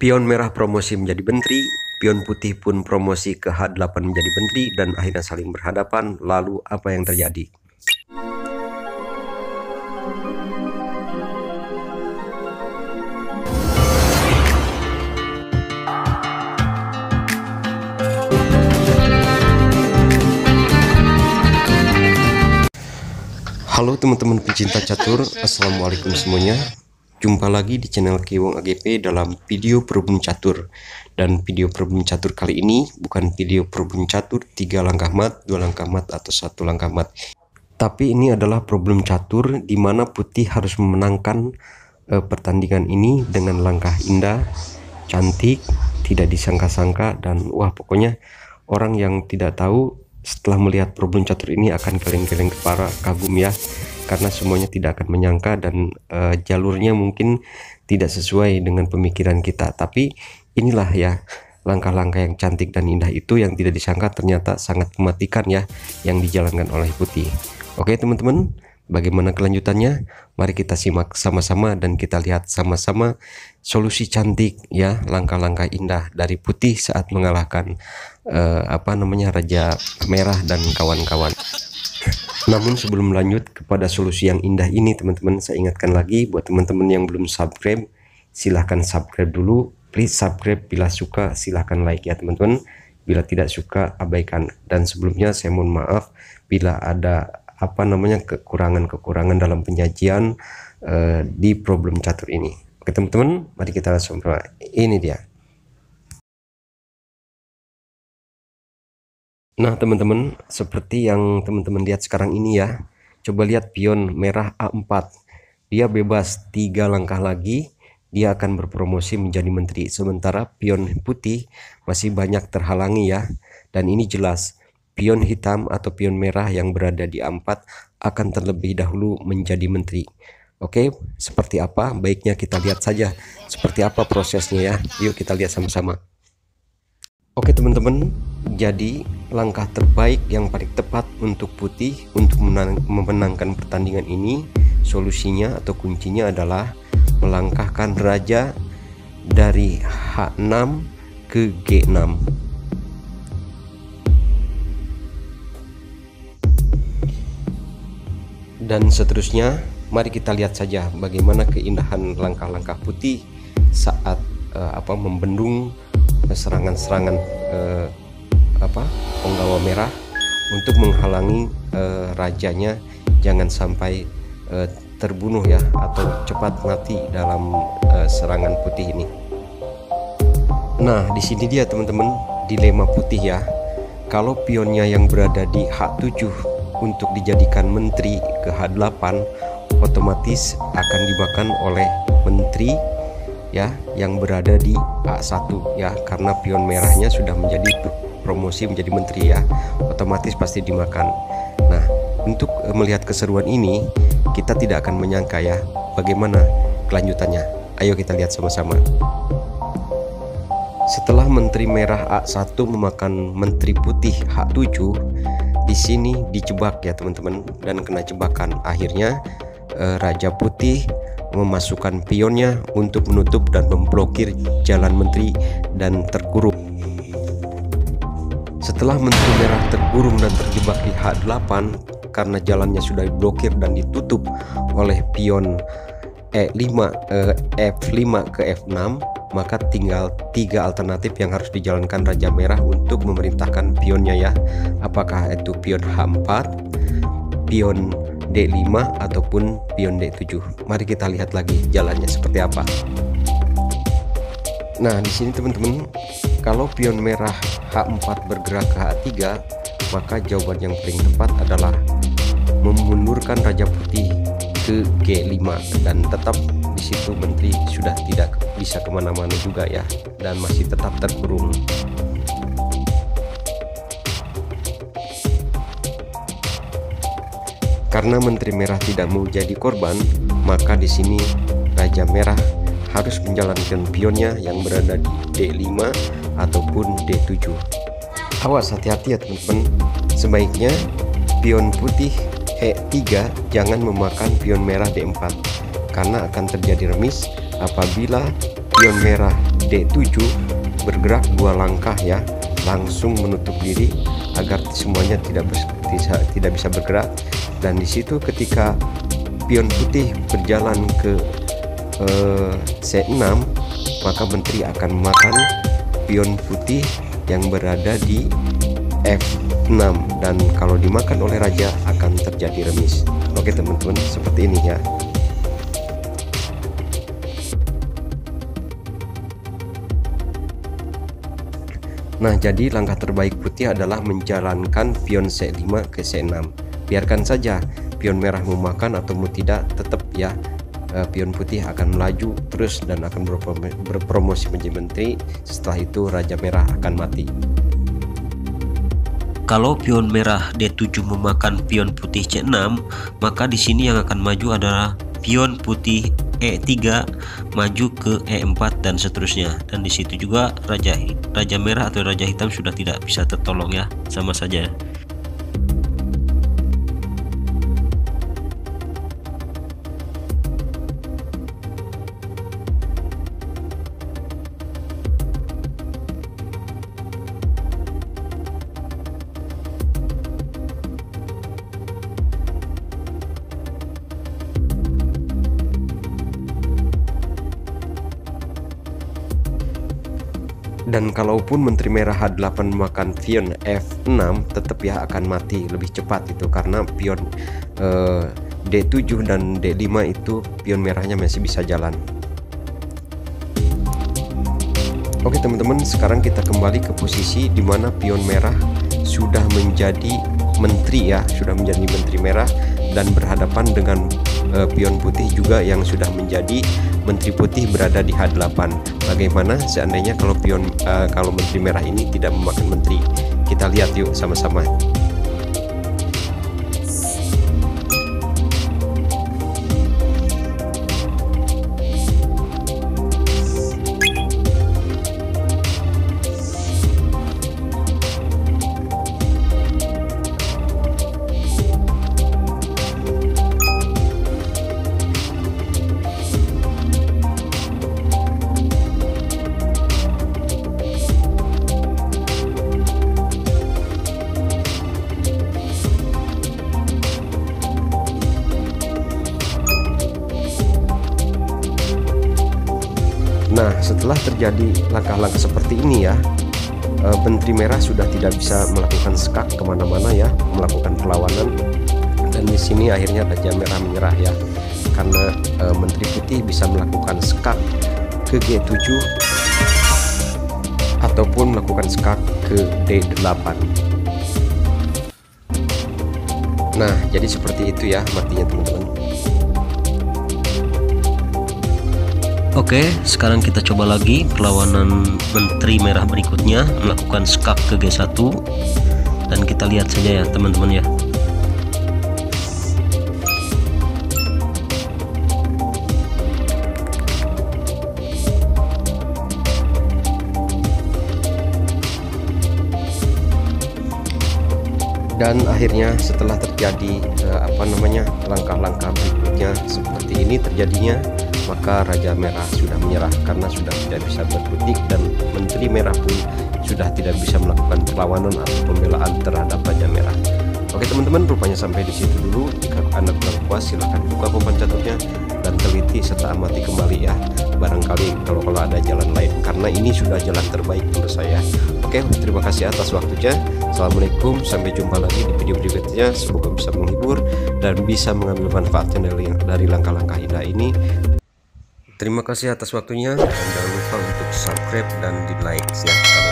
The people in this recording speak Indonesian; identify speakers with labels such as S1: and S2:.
S1: Pion merah promosi menjadi menteri, pion putih pun promosi ke H8 menjadi menteri, dan akhirnya saling berhadapan. Lalu apa yang terjadi? Halo teman-teman pencinta catur, assalamualaikum semuanya. Jumpa lagi di channel Kiwong AGP dalam video problem catur. Dan video problem catur kali ini bukan video problem catur 3 langkah mat, 2 langkah mat, atau 1 langkah mat. Tapi ini adalah problem catur di mana putih harus memenangkan pertandingan ini dengan langkah indah, cantik, tidak disangka-sangka, dan wah pokoknya orang yang tidak tahu setelah melihat problem catur ini akan geleng-geleng kepala, kagum ya, karena semuanya tidak akan menyangka dan jalurnya mungkin tidak sesuai dengan pemikiran kita. Tapi inilah ya langkah-langkah yang cantik dan indah itu yang tidak disangka ternyata sangat mematikan ya yang dijalankan oleh putih. Oke teman-teman, bagaimana kelanjutannya? Mari kita simak sama-sama dan kita lihat sama-sama solusi cantik ya, langkah-langkah indah dari putih saat mengalahkan Raja Merah dan kawan-kawan. Namun sebelum lanjut kepada solusi yang indah ini teman-teman, saya ingatkan lagi buat teman-teman yang belum subscribe, silahkan subscribe dulu. Please subscribe, bila suka silahkan like ya teman-teman, bila tidak suka abaikan. Dan sebelumnya saya mohon maaf bila ada kekurangan-kekurangan dalam penyajian di problem catur ini. Oke teman-teman, mari kita langsung mulai. Ini dia. Nah teman-teman, seperti yang teman-teman lihat sekarang ini ya, coba lihat pion merah A4, dia bebas 3 langkah lagi dia akan berpromosi menjadi menteri, sementara pion putih masih banyak terhalangi ya. Dan ini jelas pion hitam atau pion merah yang berada di A4 akan terlebih dahulu menjadi menteri. Oke, seperti apa? Baiknya kita lihat saja seperti apa prosesnya ya. Yuk kita lihat sama-sama. Oke teman-teman, jadi langkah terbaik yang paling tepat untuk putih untuk memenangkan pertandingan ini, solusinya atau kuncinya adalah melangkahkan raja dari H6 ke G6. Dan seterusnya, mari kita lihat saja bagaimana keindahan langkah-langkah putih saat membendung serangan-serangan penggawa merah untuk menghalangi rajanya jangan sampai terbunuh ya, atau cepat mati dalam serangan putih ini. Nah, di sini dia teman-teman dilema putih ya. Kalau pionnya yang berada di H7 untuk dijadikan menteri ke H8, otomatis akan dimakan oleh menteri ya yang berada di A1 ya, karena pion merahnya sudah menjadi promosi menjadi menteri ya, otomatis pasti dimakan. Nah, untuk melihat keseruan ini kita tidak akan menyangka ya bagaimana kelanjutannya. Ayo kita lihat sama-sama. Setelah menteri merah A1 memakan menteri putih H7, di sini dijebak ya teman-teman dan kena jebakan. Akhirnya raja putih memasukkan pionnya untuk menutup dan memblokir jalan menteri dan terkurung. Setelah menteri merah terkurung dan terjebak di H8 karena jalannya sudah diblokir dan ditutup oleh pion F5 ke F6, maka tinggal 3 alternatif yang harus dijalankan raja merah untuk memerintahkan pionnya ya. Apakah itu pion H4, pion D5 ataupun pion D7. Mari kita lihat lagi jalannya seperti apa. Nah, di sini teman-teman, kalau pion merah H4 bergerak ke H3, maka jawaban yang paling tepat adalah memundurkan raja putih ke G5, dan tetap di situ menteri sudah tidak bisa kemana-mana juga ya, dan masih tetap terkurung. Karena menteri merah tidak mau jadi korban, maka di sini raja merah harus menjalankan pionnya yang berada di D5 ataupun D7. Awas, hati-hati ya teman-teman. Sebaiknya pion putih E3 jangan memakan pion merah D4, karena akan terjadi remis apabila pion merah D7 bergerak 2 langkah ya, langsung menutup diri agar semuanya tidak bisa bergerak. Dan di situ ketika pion putih berjalan ke C6, maka menteri akan memakan pion putih yang berada di F6, dan kalau dimakan oleh raja akan terjadi remis. Oke teman-teman, seperti ini ya. Nah, jadi langkah terbaik putih adalah menjalankan pion C5 ke C6. Biarkan saja pion merah memakan atau tidak, tetap ya pion putih akan melaju terus dan akan berpromosi menjadi menteri. Setelah itu raja merah akan mati.
S2: Kalau pion merah D7 memakan pion putih C6, maka di sini yang akan maju adalah pion putih E3 maju ke E4 dan seterusnya. Dan di situ juga raja merah atau raja hitam sudah tidak bisa tertolong ya, sama saja.
S1: Dan kalaupun menteri merah H8 memakan pion F6, tetap ya akan mati lebih cepat itu, karena pion D7 dan D5 itu pion merahnya masih bisa jalan. Oke teman-teman, sekarang kita kembali ke posisi di mana pion merah sudah menjadi menteri ya, sudah menjadi menteri merah dan berhadapan dengan pion putih juga yang sudah menjadi menteri putih berada di H8. Bagaimana seandainya kalau menteri merah ini tidak memakan menteri? Kita lihat yuk sama-sama. Nah, setelah terjadi langkah-langkah seperti ini ya, menteri merah sudah tidak bisa melakukan skak kemana-mana ya, melakukan perlawanan. Dan di sini akhirnya raja merah menyerah ya, karena menteri putih bisa melakukan skak ke G7 ataupun melakukan skak ke D8. Nah, jadi seperti itu ya matinya teman-teman.
S2: Oke, sekarang kita coba lagi perlawanan menteri merah berikutnya, melakukan skak ke G1, dan kita lihat saja ya teman-teman ya.
S1: Dan akhirnya setelah terjadi langkah-langkah berikutnya seperti ini terjadinya, maka raja merah sudah menyerah karena sudah tidak bisa berkutik, dan menteri merah pun sudah tidak bisa melakukan perlawanan atau pembelaan terhadap raja merah. Oke teman-teman, rupanya sampai di situ dulu. Jika Anda kurang puas, silahkan buka papan caturnya dan teliti serta amati kembali ya. Barangkali kalau ada jalan lain, karena ini sudah jalan terbaik menurut saya. Oke, terima kasih atas waktunya. Assalamualaikum, sampai jumpa lagi di video berikutnya. Semoga bisa menghibur dan bisa mengambil manfaatnya dari langkah-langkah indah ini. Terima kasih atas waktunya, dan jangan lupa untuk subscribe dan di like ya.